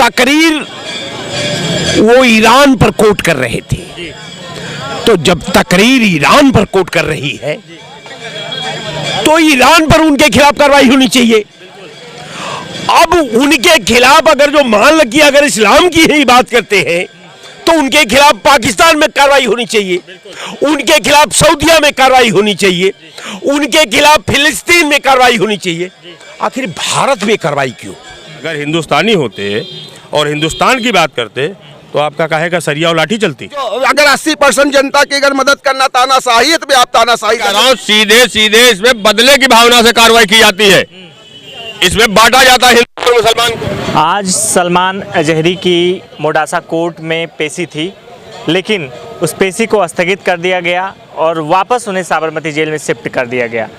तकरीर वो ईरान पर कोट कर रहे थे। तो जब तकरीर ईरान पर कोट कर रही है तो ईरान पर उनके खिलाफ कार्रवाई होनी चाहिए। अब उनके खिलाफ अगर जो मान लगी अगर इस्लाम की ही बात करते हैं तो उनके खिलाफ पाकिस्तान में कार्रवाई होनी चाहिए, उनके खिलाफ सऊदीया में कार्रवाई होनी चाहिए, उनके खिलाफ फिलिस्तीन में कार्रवाई होनी चाहिए। आखिर भारत में कार्रवाई क्यों? अगर हिंदुस्तानी होते और हिंदुस्तान की बात करते तो आपका काहे का सरिया और लाठी चलती। तो अगर 80% जनता की अगर मदद करना तानाशाही तो भी आप तानाशाही कर रहे हो। सीधे सीधे इसमें बदले की भावना से कार्रवाई की जाती है, इसमें बांटा जाता है हिंदू और मुसलमान को। आज सलमान अजहरी की मोडासा कोर्ट में पेशी थी, लेकिन उस पेशी को स्थगित कर दिया गया और वापस उन्हें साबरमती जेल में शिफ्ट कर दिया गया।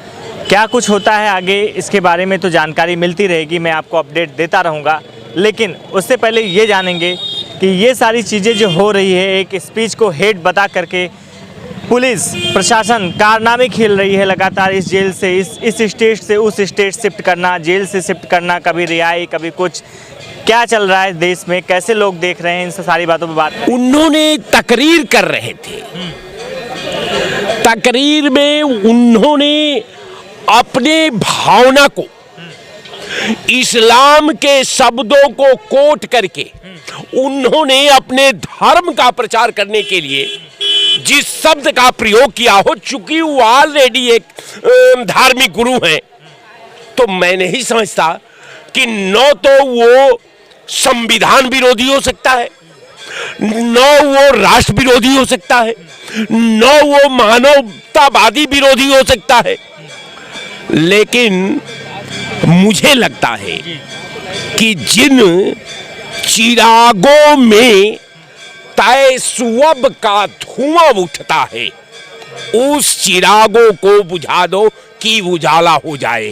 क्या कुछ होता है आगे, इसके बारे में तो जानकारी मिलती रहेगी, मैं आपको अपडेट देता रहूँगा। लेकिन उससे पहले ये जानेंगे कि ये सारी चीज़ें जो हो रही है, एक स्पीच को हेट बता करके पुलिस प्रशासन कारनामे खेल रही है लगातार इस जेल से, इस स्टेट से उस स्टेट शिफ्ट करना, जेल से शिफ्ट करना, कभी रिहाई कभी कुछ। क्या चल रहा है देश में, कैसे लोग देख रहे हैं, इन सारी बातों पर बात। उन्होंने तकरीर कर रहे थे, तकरीर में उन्होंने अपने भावना को इस्लाम के शब्दों को कोट करके उन्होंने अपने धर्म का प्रचार करने के लिए जिस शब्द का प्रयोग किया हो, चूंकि वो ऑलरेडी एक धार्मिक गुरु हैं, तो मैं नहीं समझता कि न तो वो संविधान विरोधी हो सकता है, न वो राष्ट्र विरोधी हो सकता है, न वो मानवतावादी विरोधी हो सकता है। लेकिन मुझे लगता है कि जिन चिरागों में तयस्सुब का धुआं उठता है, उस चिरागों को बुझा दो कि उजाला हो जाए।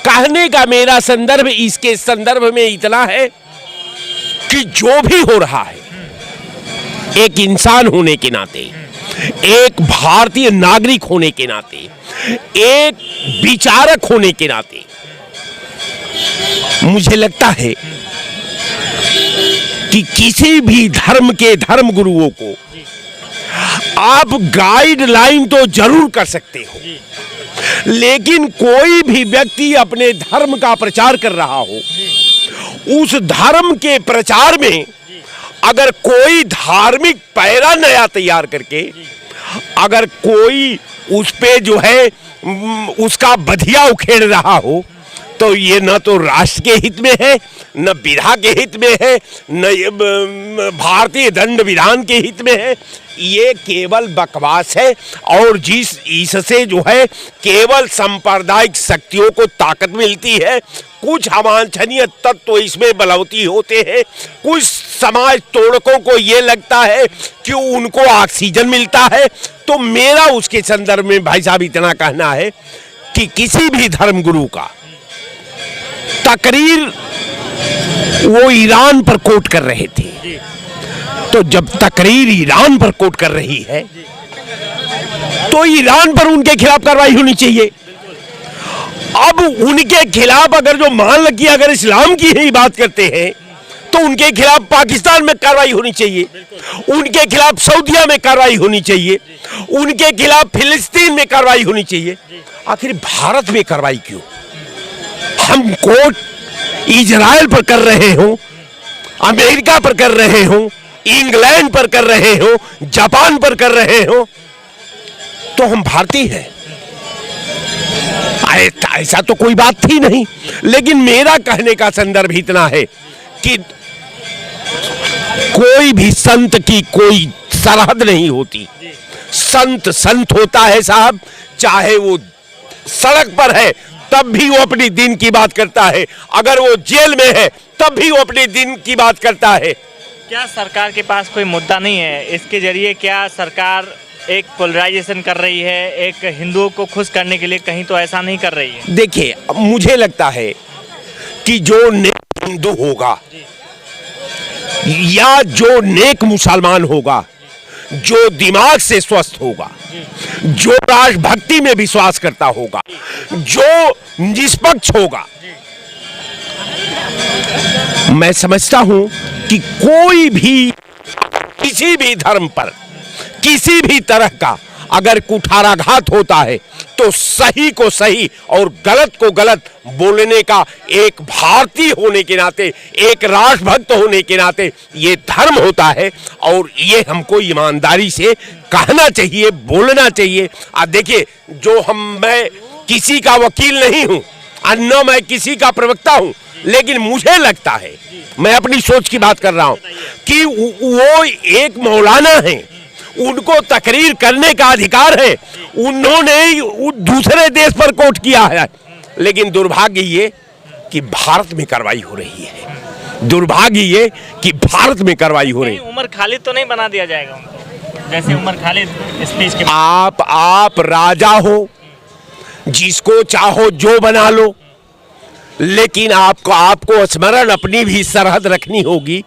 कहने का मेरा संदर्भ इसके संदर्भ में इतना है कि जो भी हो रहा है, एक इंसान होने के नाते, एक भारतीय नागरिक होने के नाते, एक विचारक होने के नाते, मुझे लगता है कि किसी भी धर्म के धर्म गुरुओं को आप गाइडलाइन तो जरूर कर सकते हो, लेकिन कोई भी व्यक्ति अपने धर्म का प्रचार कर रहा हो, उस धर्म के प्रचार में अगर कोई धार्मिक पैरा नया तैयार करके अगर कोई उस पे जो है उसका बधिया उखेड़ रहा हो, तो ये न तो राष्ट्र के हित में है, न विधा के हित में है, न भारतीय दंड विधान के हित में है। ये केवल बकवास है और इससे जो है केवल सांप्रदायिक शक्तियों को ताकत मिलती है, कुछ अवांछनीय तत्व इसमें बलवती होते हैं, कुछ समाज तोड़कों को ये लगता है कि उनको ऑक्सीजन मिलता है। तो मेरा उसके संदर्भ में भाई साहब इतना कहना है कि किसी भी धर्म गुरु का तकरीर वो ईरान पर कोट कर रहे थे, तो जब तकरीर ईरान पर कोट कर रही है तो ईरान पर उनके खिलाफ कार्रवाई होनी चाहिए। अब उनके खिलाफ अगर जो मान लगी अगर इस्लाम की ही बात करते हैं तो उनके खिलाफ पाकिस्तान में कार्रवाई होनी चाहिए, उनके खिलाफ सऊदीया में कार्रवाई होनी चाहिए, उनके खिलाफ फिलिस्तीन में कार्रवाई होनी चाहिए। आखिर भारत में कार्रवाई क्यों? हम कोर्ट इजराइल पर कर रहे हो, अमेरिका पर कर रहे हो, इंग्लैंड पर कर रहे हो, जापान पर कर रहे हो, तो हम भारतीय हैं? ऐसा तो कोई बात थी नहीं। लेकिन मेरा कहने का संदर्भ इतना है कि कोई भी संत की कोई सरहद नहीं होती। संत संत होता है साहब, चाहे वो सड़क पर है तब भी वो अपनी दिन की बात करता है, अगर वो जेल में है तब भी वो अपने दिन की बात करता है। क्या सरकार के पास कोई मुद्दा नहीं है? इसके जरिए क्या सरकार एक पोलराइजेशन कर रही है, एक हिंदुओं को खुश करने के लिए कहीं तो ऐसा नहीं कर रही है? देखिए, मुझे लगता है कि जो नेक हिंदू होगा या जो नेक मुसलमान होगा, जो दिमाग से स्वस्थ होगा, जो राष्ट्रभक्ति में विश्वास करता होगा, जो निष्पक्ष होगा, मैं समझता हूं कि कोई भी किसी भी धर्म पर किसी भी तरह का अगर कुठाराघात होता है तो सही को सही और गलत को गलत बोलने का एक भारतीय होने के नाते, एक राष्ट्रभक्त होने के नाते ये धर्म होता है और ये हमको ईमानदारी से कहना चाहिए, बोलना चाहिए। देखिए, मैं किसी का वकील नहीं हूं और न मैं किसी का प्रवक्ता हूं, लेकिन मुझे लगता है, मैं अपनी सोच की बात कर रहा हूं, कि वो एक मौलाना है, उनको तकरीर करने का अधिकार है। उन्होंने दूसरे देश पर कोर्ट किया है, लेकिन दुर्भाग्य ये कि भारत में कार्रवाई हो रही है। दुर्भाग्य ये कि भारत में कार्रवाई हो रही है। उमर खालिद तो नहीं बना दिया जाएगा उनको, जैसे उमर खालिद स्पीच के आप राजा हो, जिसको चाहो जो बना लो, लेकिन आपको स्मरण अपनी भी सरहद रखनी होगी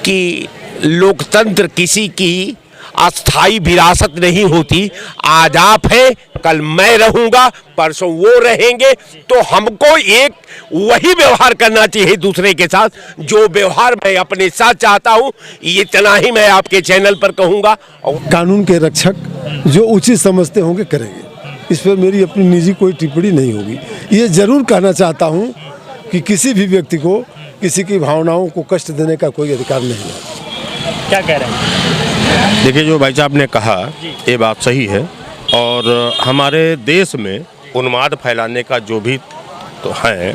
कि लोकतंत्र किसी की अस्थाई विरासत नहीं होती। आज आप हैं, कल मैं रहूंगा, परसों वो रहेंगे, तो हमको एक वही व्यवहार करना चाहिए दूसरे के साथ जो व्यवहार मैं अपने साथ चाहता हूं। इतना ही मैं आपके चैनल पर कहूंगा। और कानून के रक्षक जो उचित समझते होंगे करेंगे, इस पर मेरी अपनी निजी कोई टिप्पणी नहीं होगी। ये जरूर कहना चाहता हूँ कि किसी भी व्यक्ति को किसी की भावनाओं को कष्ट देने का कोई अधिकार नहीं है। क्या कह रहे हैं? देखिए, जो भाई साहब ने कहा ये बात सही है, और हमारे देश में उन्माद फैलाने का जो भी तो है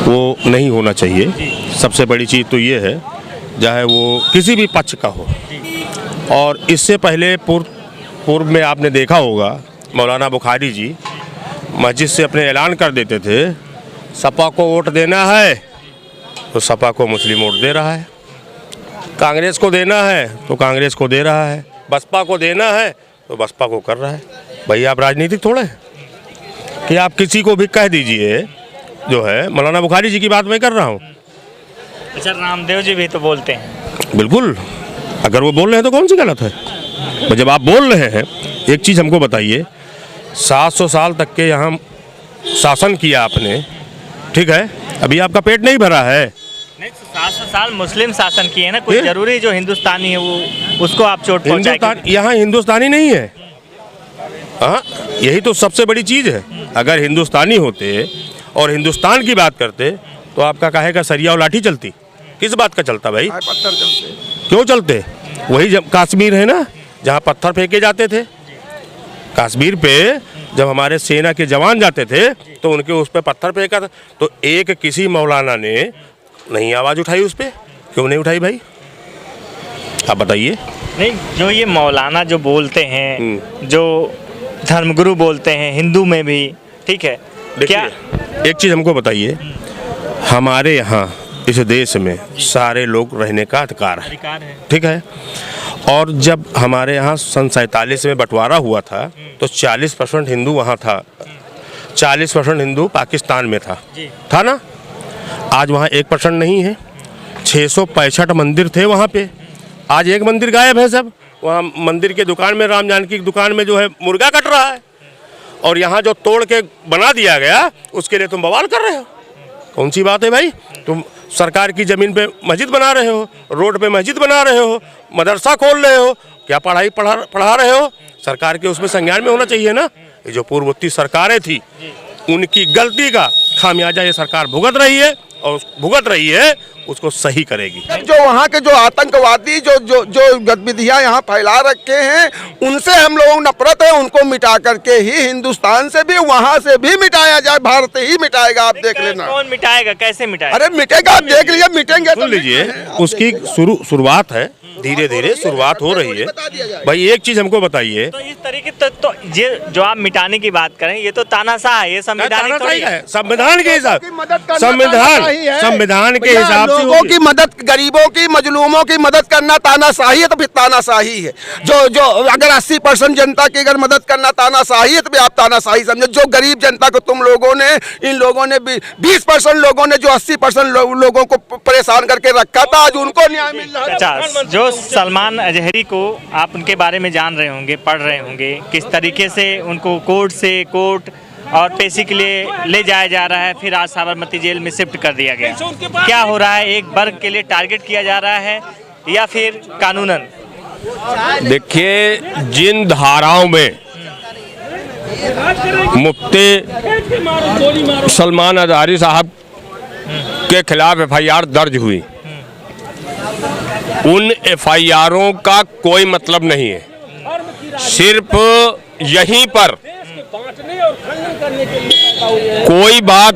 वो नहीं होना चाहिए। सबसे बड़ी चीज़ तो ये है, चाहे वो किसी भी पक्ष का हो। और इससे पहले पूर्व में आपने देखा होगा, मौलाना बुखारी जी मस्जिद से अपने ऐलान कर देते थे, सपा को वोट देना है तो सपा को मुस्लिम वोट दे रहा है, कांग्रेस को देना है तो कांग्रेस को दे रहा है, बसपा को देना है तो बसपा को कर रहा है। भाई आप राजनीतिक थोड़े हैं कि आप किसी को भी कह दीजिए। जो है मौलाना बुखारी जी की बात मैं कर रहा हूँ। अच्छा, रामदेव जी भी तो बोलते हैं। बिल्कुल, अगर वो बोल रहे हैं तो कौन सी गलत है। जब आप बोल रहे हैं, एक चीज़ हमको बताइए, 700 साल तक के यहाँ शासन किया आपने, ठीक है, अभी आपका पेट नहीं भरा है। नहीं, 700 साल मुस्लिम शासन किए ना, कोई जरूरी जो हिंदुस्तानी है वो उसको आप चोट पहुंचाएंगे? यहाँ हिंदुस्तानी नहीं है। हाँ, यही तो सबसे बड़ी चीज़ है। अगर हिंदुस्तानी होते और हिंदुस्तान की बात करते तो आपका काहे का सरिया और लाठी चलती? किस बात का चलता भाई? पत्थर चलते क्यों चलते? वही जब कश्मीर है ना, जहाँ पत्थर फेंके जाते थे। कश्मीर पे जब हमारे सेना के जवान जाते थे तो उनके उस पर पत्थर फेंका था, तो एक किसी मौलाना ने नहीं आवाज़ उठाई उस पर? क्यों नहीं उठाई भाई, आप बताइए। नहीं, जो ये मौलाना जो बोलते हैं, जो धर्मगुरु बोलते हैं हिंदू में भी, ठीक है, क्या एक चीज़ हमको बताइए, हमारे यहाँ इस देश में सारे लोग रहने का अधिकार है, ठीक है, और जब हमारे यहाँ सन 47 में बंटवारा हुआ था तो 40% हिंदू वहाँ था, 40% हिंदू पाकिस्तान में था ना। आज वहाँ 1% नहीं है। 665 मंदिर थे वहाँ पे, आज एक मंदिर गायब है सब। वहाँ मंदिर के दुकान में, राम जानकी की दुकान में जो है मुर्गा कट रहा है, और यहाँ जो तोड़ के बना दिया गया उसके लिए तुम बवाल कर रहे हो। कौन सी बात है भाई? तुम सरकार की ज़मीन पे मस्जिद बना रहे हो, रोड पे मस्जिद बना रहे हो, मदरसा खोल रहे हो, क्या पढ़ा रहे हो? सरकार के उसमें संज्ञान में होना चाहिए ना। ये जो पूर्ववर्ती सरकारें थी उनकी गलती का खामियाजा ये सरकार भुगत रही है, और भुगत रही है उसको सही करेगी। जो वहाँ के जो आतंकवादी जो गतिविधियाँ यहाँ फैला रखे हैं, उनसे हम लोगों को नफरत है। उनको मिटा करके ही हिंदुस्तान से भी, वहाँ से भी मिटाया जाए। भारत ही मिटाएगा, आप देख लेना। कौन मिटाएगा, कैसे मिटाएगा? अरे मिटेगा, आप देख लीजिए, मिटेंगे। सुन लीजिए, उसकी शुरुआत है, धीरे धीरे शुरुआत हो रही है। भाई एक चीज हमको बताइए, तो इस तरीके तो ये जो आप मिटाने की बात करें, ये तो तानाशाह है, ये संविधान संविधान के हिसाब, संविधान के हिसाब से लोगों की मदद, गरीबों की, मजलूमों की मदद करना तानाशाही है तो फिर तानाशाही है। जो अगर 80% जनता की अगर मदद करना तानाशाही है तो फिर आप तानाशाही समझे। जो गरीब जनता को तुम लोगों ने, इन लोगों ने 20% लोगों ने जो 80% लोगों को परेशान करके रखा था, आज उनको न्याय मिल रहा है। अच्छा, जो सलमान अजहरी को आप उनके बारे में जान रहे होंगे, पढ़ रहे होंगे, किस तरीके से उनको कोर्ट और पेशी के लिए ले जाया जा रहा है, फिर आज साबरमती जेल में शिफ्ट कर दिया गया। क्या हो रहा है, एक वर्ग के लिए टारगेट किया जा रहा है या फिर कानूनन? देखिए, जिन धाराओं में मुफ्ती सलमान अज़हरी साहब के खिलाफ एफआईआर दर्ज हुई, उन एफआईआरों का कोई मतलब नहीं है। सिर्फ यहीं पर कोई बात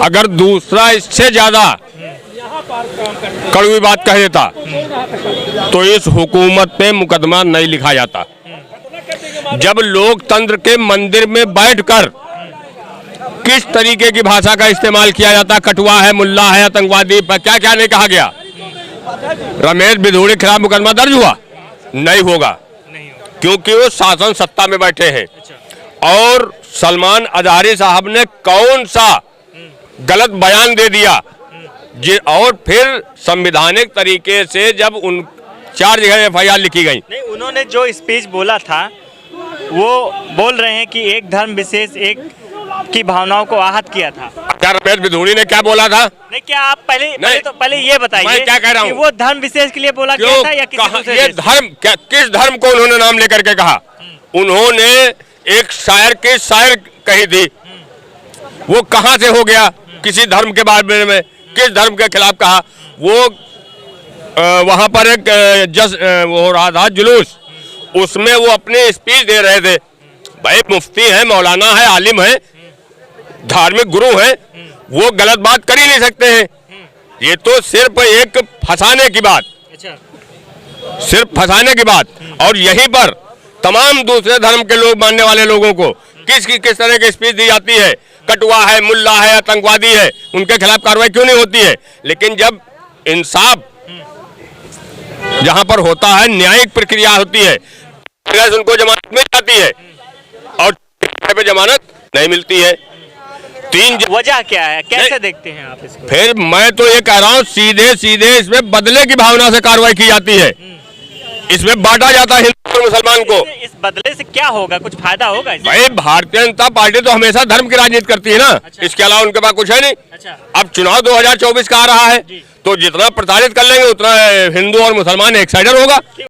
अगर दूसरा इससे ज्यादा कड़वी बात कह देता तो इस हुकूमत पे मुकदमा नहीं लिखा जाता। जब लोकतंत्र के मंदिर में बैठकर किस तरीके की भाषा का इस्तेमाल किया जाता, कटुआ है, मुल्ला है, आतंकवादी, क्या क्या नहीं कहा गया। रमेश भिदोड़ी के खिलाफ मुकदमा दर्ज हुआ? नहीं होगा, क्योंकि वो शासन सत्ता में बैठे हैं। और सलमान अज़हरी साहब ने कौन सा गलत बयान दे दिया और फिर संवैधानिक तरीके से जब उन 4 जगह एफआईआर लिखी गई। नहीं, उन्होंने जो स्पीच बोला था वो बोल रहे हैं कि एक धर्म विशेष एक की भावनाओं को आहत किया था। क्या रमेश भिदोड़ी ने क्या बोला था? नहीं, क्या आप पहले ये बताइए, मैं क्या कह रहा हूँ, कि वो धर्म विशेष के लिए बोला गया था या किसी दूसरे ये देश? धर्म क्या, किस धर्म को उन्होंने नाम लेकर के कहा? उन्होंने एक शायर की शायर कही थी, वो कहां से हो गया? किसी धर्म के बारे में किस धर्म के खिलाफ कहा? वो वहां पर एक वो हो रहा था जुलूस, उसमें वो अपनी स्पीच दे रहे थे। भाई मुफ्ती है, मौलाना है, आलिम है, धार्मिक गुरु है, वो गलत बात कर ही नहीं सकते हैं। ये तो सिर्फ एक फंसाने की बात, सिर्फ फंसाने की बात। और यहीं पर तमाम दूसरे धर्म के लोग मानने वाले लोगों को किस तरह की स्पीच दी जाती है, कटुआ है, मुल्ला है, आतंकवादी है, उनके खिलाफ कार्रवाई क्यों नहीं होती है? लेकिन जब इंसाफ जहां पर होता है, न्यायिक प्रक्रिया होती है, उनको जमानत मिल जाती है और पे जमानत नहीं मिलती है। वजह क्या है, कैसे देखते हैं आप इसको? फिर मैं तो ये कह रहा हूँ, सीधे सीधे इसमें बदले की भावना से कार्रवाई की जाती है, इसमें बांटा जाता है हिंदू और मुसलमान को। इस बदले से क्या होगा, कुछ फायदा होगा इससे? भाई भारतीय जनता पार्टी तो हमेशा धर्म की राजनीति करती है ना। अच्छा। इसके अलावा उनके पास कुछ है नहीं। अच्छा। अब चुनाव 2024 का आ रहा है, तो जितना प्रचारित कर लेंगे उतना हिंदू और मुसलमान एक साइडर होगा।